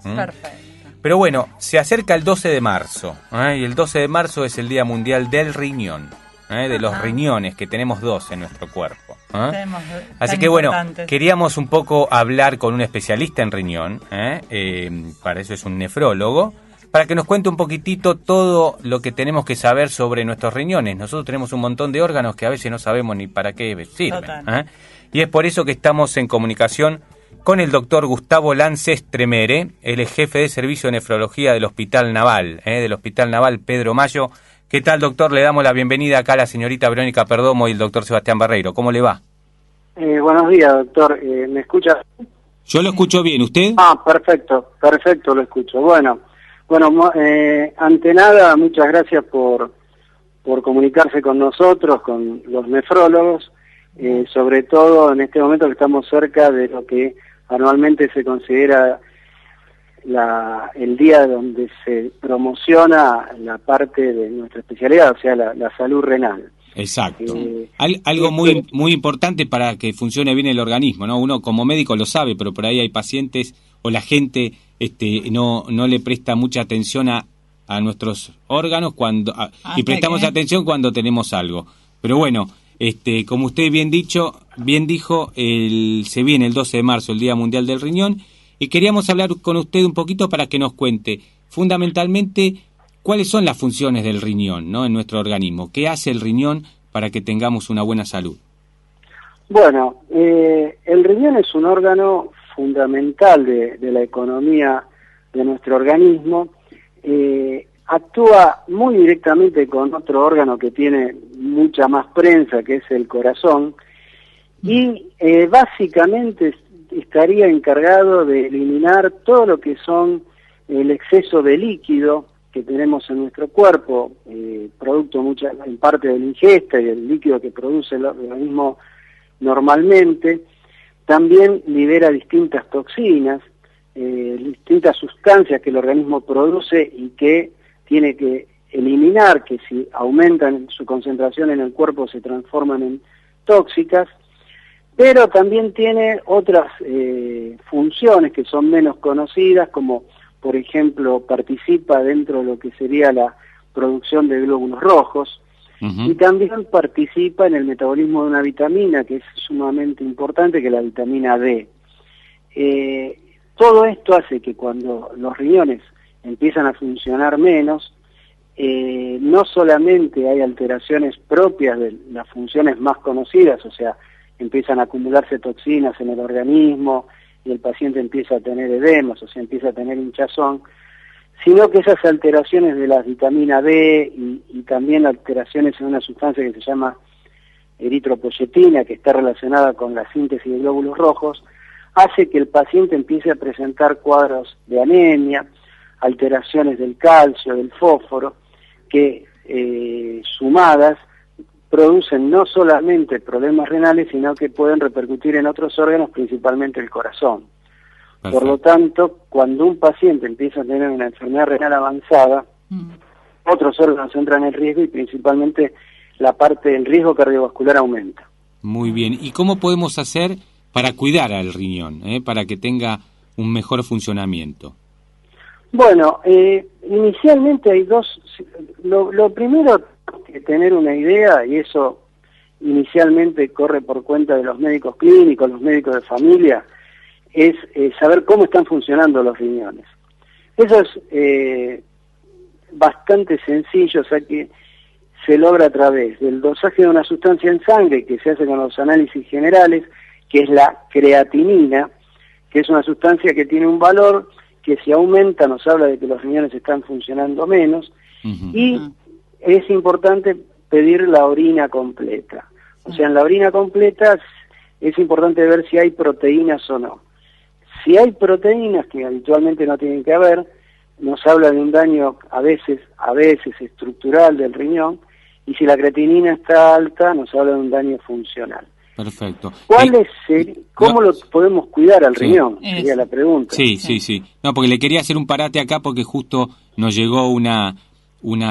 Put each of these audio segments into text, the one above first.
Perfecto. Pero bueno, se acerca el 12 de marzo, y el 12 de marzo es el Día Mundial del Riñón, de los riñones, que tenemos dos en nuestro cuerpo. Así que bueno, queríamos un poco hablar con un especialista en riñón, para eso es un nefrólogo, para que nos cuente un poquitito todo lo que tenemos que saber sobre nuestros riñones. Nosotros tenemos un montón de órganos que a veces no sabemos ni para qué sirven. Y es por eso que estamos en comunicación con el doctor Gustavo Lances Tremere. Él es jefe de servicio de nefrología del Hospital Naval, Pedro Mayo. ¿Qué tal, doctor? Le damos la bienvenida acá a la señorita Verónica Perdomo y el doctor Sebastián Barreiro. ¿Cómo le va? Buenos días, doctor. ¿Me escucha? Yo lo escucho bien. ¿Usted? Perfecto, lo escucho. Bueno, ante nada, muchas gracias por comunicarse con nosotros, con los nefrólogos, sobre todo en este momento que estamos cerca de lo que anualmente se considera el día donde se promociona la parte de nuestra especialidad, o sea, la salud renal. Exacto. Algo muy importante para que funcione bien el organismo, ¿no? Uno como médico lo sabe, pero por ahí hay pacientes o la gente no le presta mucha atención a nuestros órganos y prestamos atención cuando tenemos algo. Pero bueno, como usted bien dijo, se viene el 12 de marzo, el Día Mundial del Riñón, y queríamos hablar con usted un poquito para que nos cuente fundamentalmente cuáles son las funciones del riñón, ¿no?, en nuestro organismo. ¿Qué hace el riñón para que tengamos una buena salud? Bueno, el riñón es un órgano fundamental de la economía de nuestro organismo. Actúa muy directamente con otro órgano que tiene mucha más prensa, que es el corazón, y básicamente estaría encargado de eliminar todo lo que son el exceso de líquido que tenemos en nuestro cuerpo, producto en parte de la ingesta y del líquido que produce el organismo normalmente. También libera distintas toxinas, distintas sustancias que el organismo produce y que tiene que eliminar, que si aumentan su concentración en el cuerpo se transforman en tóxicas, pero también tiene otras funciones que son menos conocidas, como por ejemplo participa dentro de lo que sería la producción de glóbulos rojos, y también participa en el metabolismo de una vitamina que es sumamente importante, que es la vitamina D. Todo esto hace que cuando los riñones empiezan a funcionar menos, no solamente hay alteraciones propias de las funciones más conocidas, o sea, empiezan a acumularse toxinas en el organismo y el paciente empieza a tener edemas, o sea, empieza a tener hinchazón, sino que esas alteraciones de la vitamina D y también alteraciones en una sustancia que se llama eritropoyetina, que está relacionada con la síntesis de glóbulos rojos, hace que el paciente empiece a presentar cuadros de anemia, alteraciones del calcio, del fósforo, que sumadas producen no solamente problemas renales, sino que pueden repercutir en otros órganos, principalmente el corazón. Perfecto. Por lo tanto, cuando un paciente empieza a tener una enfermedad renal avanzada, otros órganos entran en riesgo y principalmente la parte del riesgo cardiovascular aumenta. Muy bien. ¿Y cómo podemos hacer para cuidar al riñón, para que tenga un mejor funcionamiento? Bueno, inicialmente hay dos. Lo primero que tener una idea, y eso inicialmente corre por cuenta de los médicos clínicos, los médicos de familia, es saber cómo están funcionando los riñones. Eso es bastante sencillo, o sea que se logra a través del dosaje de una sustancia en sangre que se hace con los análisis generales, que es la creatinina, que es una sustancia que tiene un valor que si aumenta nos habla de que los riñones están funcionando menos, y es importante pedir la orina completa. O sea, en la orina completa es importante ver si hay proteínas o no. Si hay proteínas, que habitualmente no tienen que haber, nos habla de un daño a veces estructural del riñón, y si la creatinina está alta, nos habla de un daño funcional. Perfecto. ¿Cómo lo podemos cuidar al riñón? Sería la pregunta. Sí. No, porque le quería hacer un parate acá porque justo nos llegó una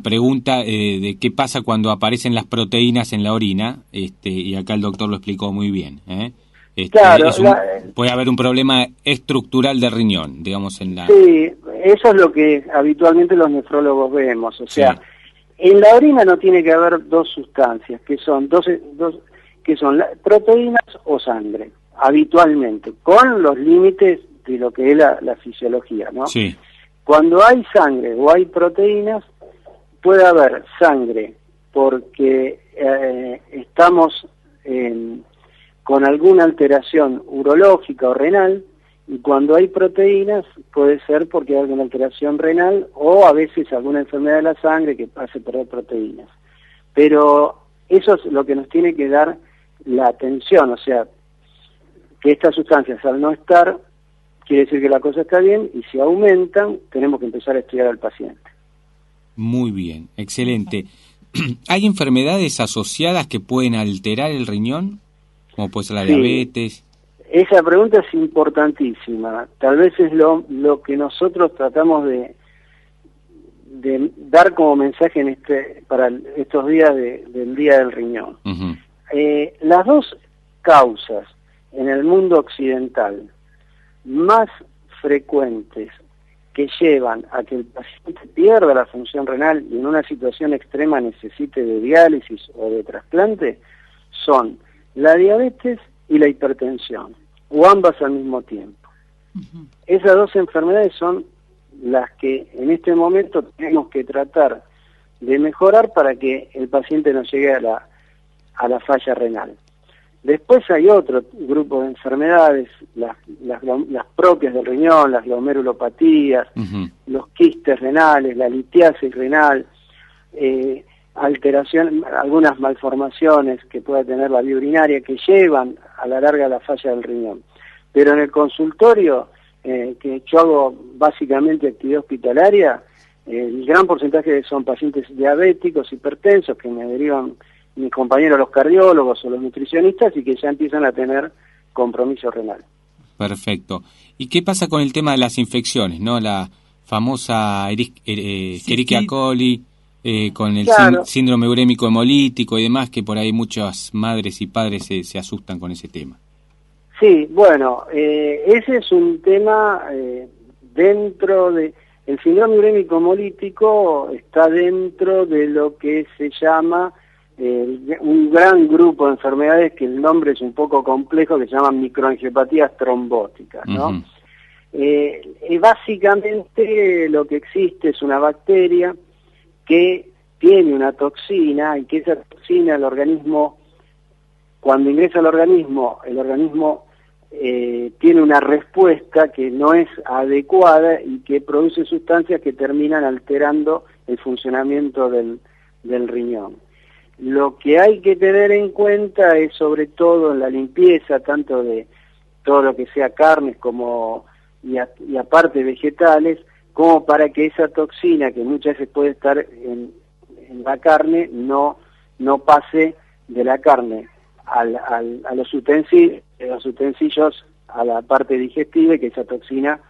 pregunta de qué pasa cuando aparecen las proteínas en la orina, y acá el doctor lo explicó muy bien. Claro, puede haber un problema estructural del riñón, digamos, en la... Sí, eso es lo que habitualmente los nefrólogos vemos. O sea, en la orina no tiene que haber dos sustancias, que son proteínas o sangre, habitualmente, con los límites de lo que es la fisiología, ¿no? Sí. Cuando hay sangre o hay proteínas, puede haber sangre porque estamos con alguna alteración urológica o renal, y cuando hay proteínas puede ser porque hay alguna alteración renal o a veces alguna enfermedad de la sangre que hace perder proteínas. Pero eso es lo que nos tiene que dar la atención, o sea, que estas sustancias al no estar, quiere decir que la cosa está bien, y si aumentan, tenemos que empezar a estudiar al paciente. Muy bien, excelente. ¿Hay enfermedades asociadas que pueden alterar el riñón? Como puede ser la diabetes. Esa pregunta es importantísima. Tal vez es lo que nosotros tratamos de dar como mensaje para estos días del Día del Riñón. Uh-huh. Las dos causas en el mundo occidental más frecuentes que llevan a que el paciente pierda la función renal y en una situación extrema necesite de diálisis o de trasplante son la diabetes y la hipertensión, o ambas al mismo tiempo. Uh-huh. Esas dos enfermedades son las que en este momento tenemos que tratar de mejorar para que el paciente no llegue a la falla renal. Después hay otro grupo de enfermedades, las propias del riñón, las glomerulopatías, uh-huh, los quistes renales, la litiasis renal, algunas malformaciones que pueda tener la vía urinaria que llevan a la larga a la falla del riñón. Pero en el consultorio, que yo hago básicamente actividad hospitalaria, el gran porcentaje son pacientes diabéticos, hipertensos, que me derivan mis compañeros los cardiólogos o los nutricionistas y que ya empiezan a tener compromiso renal. Perfecto. ¿Y qué pasa con el tema de las infecciones, no? La famosa Escherichia coli, con el síndrome urémico hemolítico y demás, que por ahí muchas madres y padres se asustan con ese tema. Sí, bueno, ese es un tema dentro de... El síndrome urémico hemolítico está dentro de lo que se llama un gran grupo de enfermedades que el nombre es un poco complejo, que se llaman microangiopatías trombóticas, ¿no? Uh-huh. Básicamente lo que existe es una bacteria que tiene una toxina y que esa toxina el organismo, cuando ingresa al organismo, el organismo tiene una respuesta que no es adecuada y que produce sustancias que terminan alterando el funcionamiento del riñón. Lo que hay que tener en cuenta es sobre todo en la limpieza, tanto de todo lo que sea carnes como y aparte vegetales, como para que esa toxina que muchas veces puede estar en la carne no pase de la carne a los utensilios a la parte digestiva y que esa toxina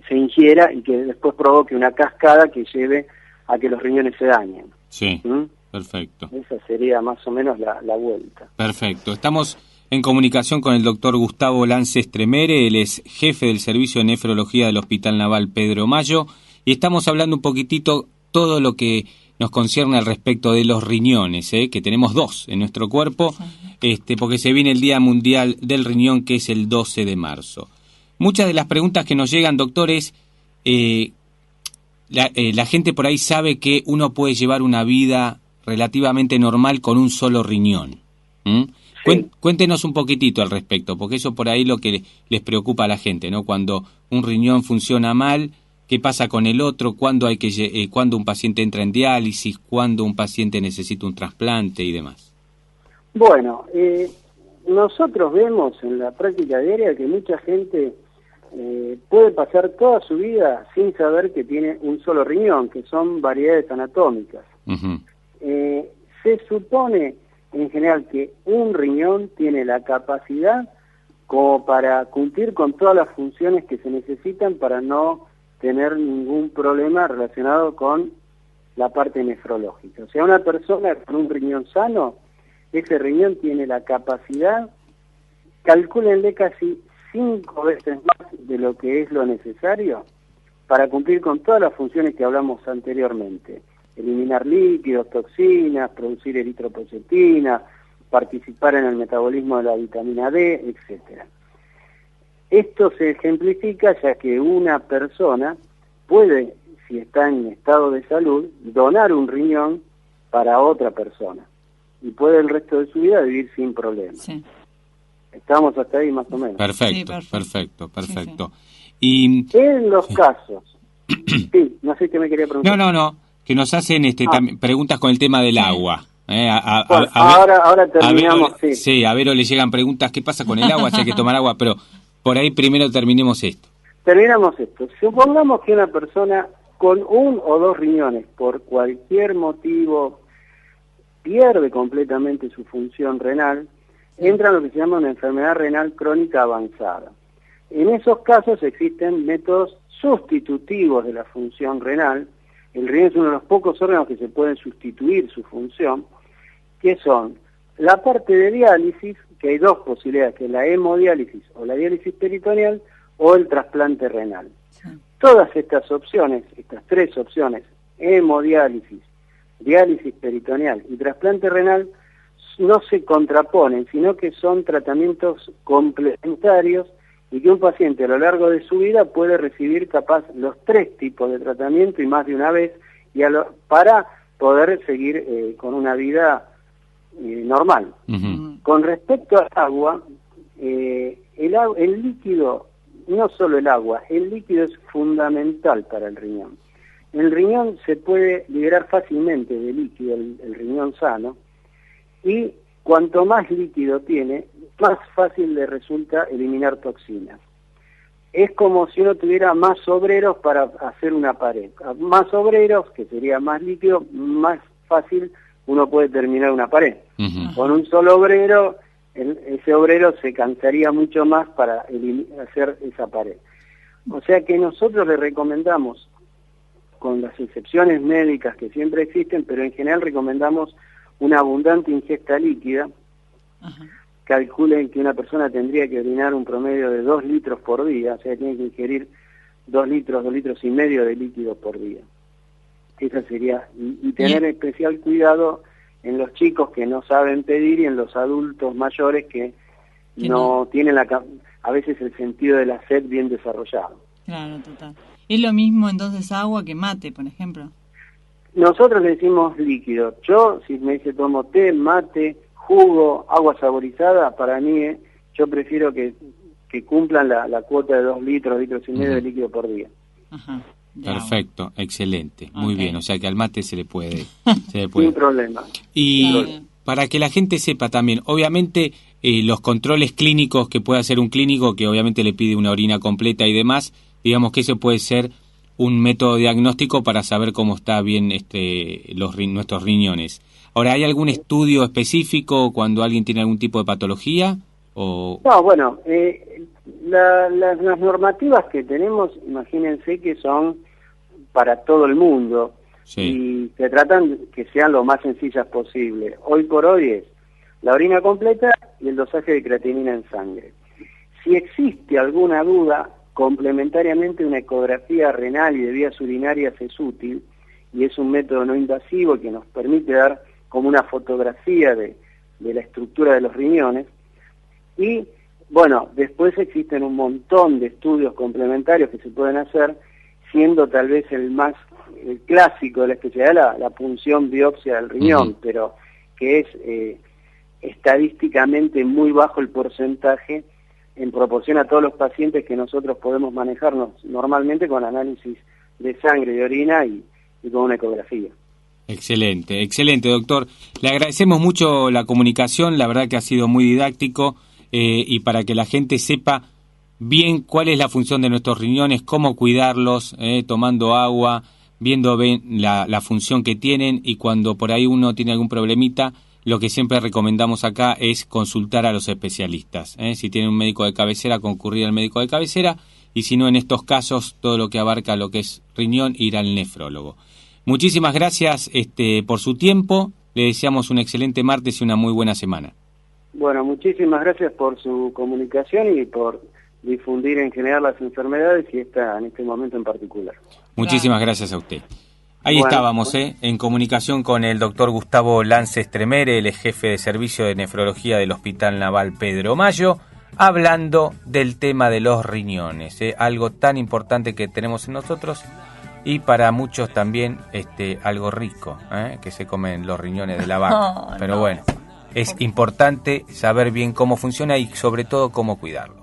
se ingiera y que después provoque una cascada que lleve a que los riñones se dañen. Sí. Perfecto. Esa sería más o menos la vuelta. Perfecto. Estamos en comunicación con el doctor Gustavo Lance Estremere, él es jefe del Servicio de Nefrología del Hospital Naval Pedro Mayo, y estamos hablando un poquitito todo lo que nos concierne al respecto de los riñones, que tenemos dos en nuestro cuerpo, porque se viene el Día Mundial del Riñón, que es el 12 de marzo. Muchas de las preguntas que nos llegan, doctores, la gente por ahí sabe que uno puede llevar una vida relativamente normal con un solo riñón. Sí. Cuéntenos un poquitito al respecto, porque eso por ahí lo que les preocupa a la gente, ¿no? Cuando un riñón funciona mal, ¿qué pasa con el otro? ¿Cuándo un paciente entra en diálisis? ¿Cuándo un paciente necesita un trasplante y demás? Bueno, nosotros vemos en la práctica diaria que mucha gente puede pasar toda su vida sin saber que tiene un solo riñón, que son variedades anatómicas. Uh-huh. Se supone en general que un riñón tiene la capacidad como para cumplir con todas las funciones que se necesitan para no tener ningún problema relacionado con la parte nefrológica. O sea, una persona con un riñón sano, ese riñón tiene la capacidad calcúlenle casi 5 veces más de lo que es lo necesario para cumplir con todas las funciones que hablamos anteriormente. Eliminar líquidos, toxinas, producir eritropoyetina, participar en el metabolismo de la vitamina D, etcétera. Esto se ejemplifica ya que una persona puede, si está en estado de salud, donar un riñón para otra persona y puede el resto de su vida vivir sin problemas. Sí. Estamos hasta ahí más o menos. Perfecto, sí, perfecto. Sí. Y en los casos, sí, no sé qué me quería preguntar. No, que nos hacen preguntas con el tema del agua. Ahora terminamos, sí, a Vero le llegan preguntas, ¿qué pasa con el agua? Si hay que tomar agua, pero por ahí primero terminemos esto. Supongamos que una persona con 1 o 2 riñones, por cualquier motivo, pierde completamente su función renal, entra en lo que se llama una enfermedad renal crónica avanzada. En esos casos existen métodos sustitutivos de la función renal. El riñón es uno de los pocos órganos que se pueden sustituir su función, que son la parte de diálisis, que hay 2 posibilidades, que es la hemodiálisis o la diálisis peritoneal, o el trasplante renal. Sí. Todas estas opciones, estas 3 opciones, hemodiálisis, diálisis peritoneal y trasplante renal, no se contraponen, sino que son tratamientos complementarios y que un paciente a lo largo de su vida puede recibir capaz los 3 tipos de tratamiento y más de una vez para poder seguir con una vida normal. Uh-huh. Con respecto al agua, el líquido, no solo el agua, el líquido es fundamental para el riñón. El riñón se puede liberar fácilmente de líquido, el riñón sano, y cuanto más líquido tiene, más fácil le resulta eliminar toxinas. Es como si uno tuviera más obreros para hacer una pared. Más obreros, que sería más líquido, más fácil uno puede terminar una pared. Uh-huh. Con un solo obrero, ese obrero se cansaría mucho más para hacer esa pared. O sea que nosotros le recomendamos, con las excepciones médicas que siempre existen, pero en general recomendamos una abundante ingesta líquida. Uh-huh. Calculen que una persona tendría que orinar un promedio de 2 litros por día, o sea, tiene que ingerir 2 litros y medio de líquido por día. Esa sería, y tener especial cuidado en los chicos que no saben pedir y en los adultos mayores que no tienen a veces el sentido de la sed bien desarrollado. Claro, total. ¿Es lo mismo entonces agua que mate, por ejemplo? Nosotros le decimos líquido. Yo, si me dice tomo té, mate, jugo, agua saborizada, para mí yo prefiero que cumplan la cuota de 2 litros y medio de líquido por día. Ajá. Perfecto, excelente, muy bien, o sea que al mate se le puede. Sin problema. Y para que la gente sepa también, obviamente los controles clínicos que puede hacer un clínico, que obviamente le pide una orina completa y demás, digamos que eso puede ser un método diagnóstico para saber cómo está bien nuestros riñones. Ahora, ¿hay algún estudio específico cuando alguien tiene algún tipo de patología? No, bueno, las normativas que tenemos, imagínense que son para todo el mundo, sí, y se tratan que sean lo más sencillas posible. Hoy por hoy es la orina completa y el dosaje de creatinina en sangre. Si existe alguna duda, complementariamente una ecografía renal y de vías urinarias es útil, y es un método no invasivo que nos permite dar como una fotografía de la estructura de los riñones. Y bueno, después existen un montón de estudios complementarios que se pueden hacer, siendo tal vez el clásico de la especialidad la punción biopsia del riñón, uh-huh, pero que es estadísticamente muy bajo el porcentaje en proporción a todos los pacientes que nosotros podemos manejarnos normalmente con análisis de sangre, de orina y con una ecografía. Excelente, doctor. Le agradecemos mucho la comunicación, la verdad que ha sido muy didáctico, y para que la gente sepa bien cuál es la función de nuestros riñones, cómo cuidarlos, tomando agua, viendo bien la función que tienen, y cuando por ahí uno tiene algún problemita, lo que siempre recomendamos acá es consultar a los especialistas. Si tiene un médico de cabecera, concurrir al médico de cabecera, y si no, en estos casos, todo lo que abarca lo que es riñón, ir al nefrólogo. Muchísimas gracias por su tiempo, le deseamos un excelente martes y una muy buena semana. Bueno, muchísimas gracias por su comunicación y por difundir en general las enfermedades y en este momento en particular. Muchísimas gracias a usted. Ahí estábamos, en comunicación con el doctor Gustavo Lances Tremere, el jefe de servicio de nefrología del Hospital Naval Pedro Mayo, hablando del tema de los riñones, algo tan importante que tenemos en nosotros y para muchos también algo rico, que se comen los riñones de la vaca. Pero bueno, es importante saber bien cómo funciona y sobre todo cómo cuidarlo.